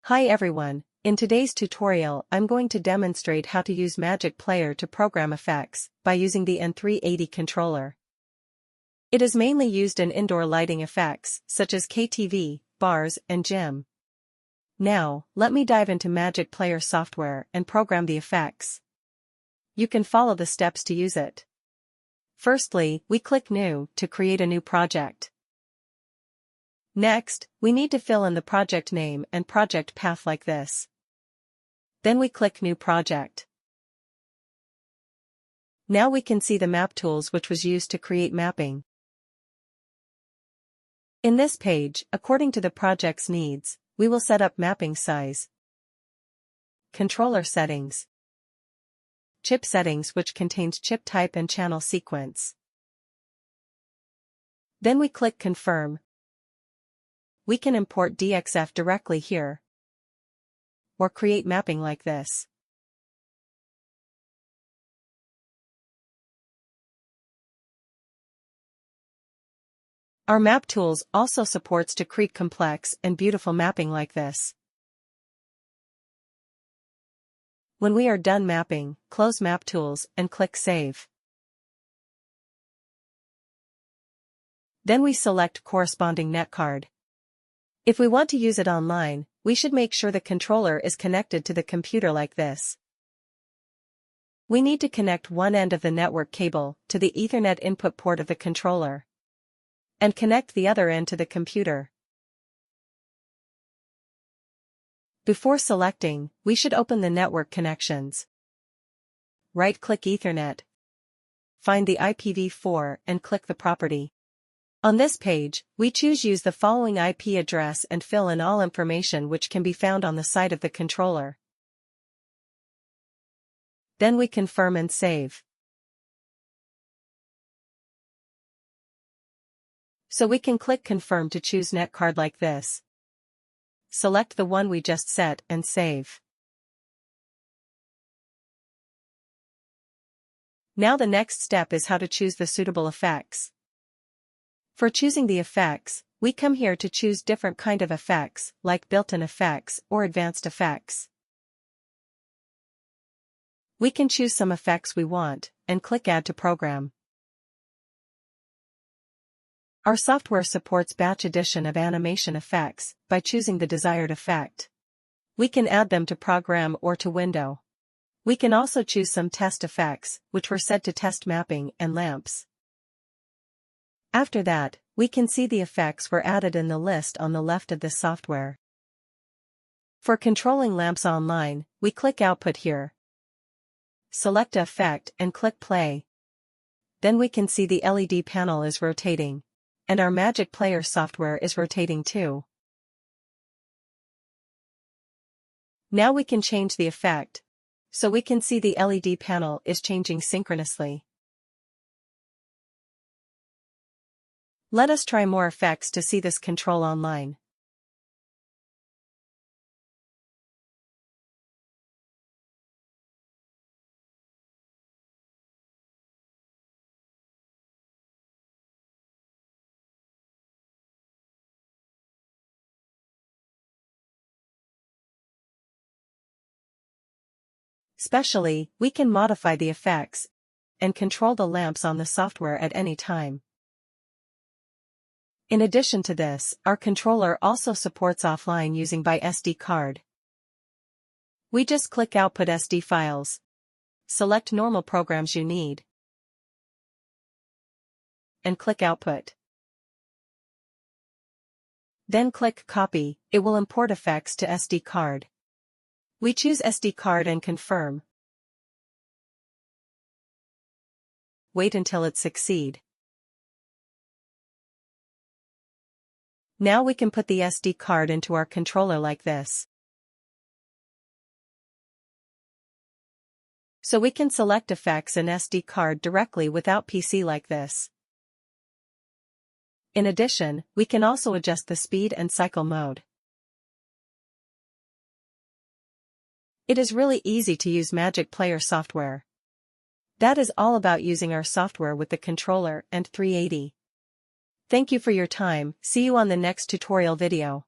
Hi everyone, in today's tutorial I'm going to demonstrate how to use Magic Player to program effects by using the AN-380 controller. It is mainly used in indoor lighting effects, such as KTV, bars, and gym. Now, let me dive into Magic Player software and program the effects. You can follow the steps to use it. Firstly, we click New to create a new project. Next, we need to fill in the project name and project path like this. Then we click New Project. Now we can see the map tools which was used to create mapping. In this page, according to the project's needs, we will set up mapping size, controller settings, chip settings which contains chip type and channel sequence. Then we click Confirm. We can import DXF directly here, or create mapping like this. Our map tools also supports to create complex and beautiful mapping like this. When we are done mapping, close Map Tools and click Save. Then we select corresponding netcard. If we want to use it online, we should make sure the controller is connected to the computer like this. We need to connect one end of the network cable to the Ethernet input port of the controller, and connect the other end to the computer. Before selecting, we should open the network connections. Right-click Ethernet. Find the IPv4 and click the property. On this page, we choose Use the following IP address and fill in all information which can be found on the side of the controller. Then we confirm and save. So we can click Confirm to choose netcard like this. Select the one we just set and save. Now the next step is how to choose the suitable effects. For choosing the effects, we come here to choose different kind of effects, like built-in effects or advanced effects. We can choose some effects we want, and click Add to Program. Our software supports batch addition of animation effects by choosing the desired effect. We can add them to program or to window. We can also choose some test effects, which were set to test mapping and lamps. After that, we can see the effects were added in the list on the left of this software. For controlling lamps online, we click Output here. Select Effect and click Play. Then we can see the LED panel is rotating, and our Magic Player software is rotating too. Now we can change the effect, so we can see the LED panel is changing synchronously. Let us try more effects to see this control online. Especially, we can modify the effects and control the lamps on the software at any time. In addition to this, our controller also supports offline using by SD card. We just click Output SD files. Select normal programs you need, and click Output. Then click Copy, it will import effects to SD card. We choose SD card and confirm. Wait until it succeeds. Now we can put the SD card into our controller like this. So we can select effects in SD card directly without PC like this. In addition, we can also adjust the speed and cycle mode. It is really easy to use Magic Player software. That is all about using our software with the controller and 380. Thank you for your time, see you on the next tutorial video.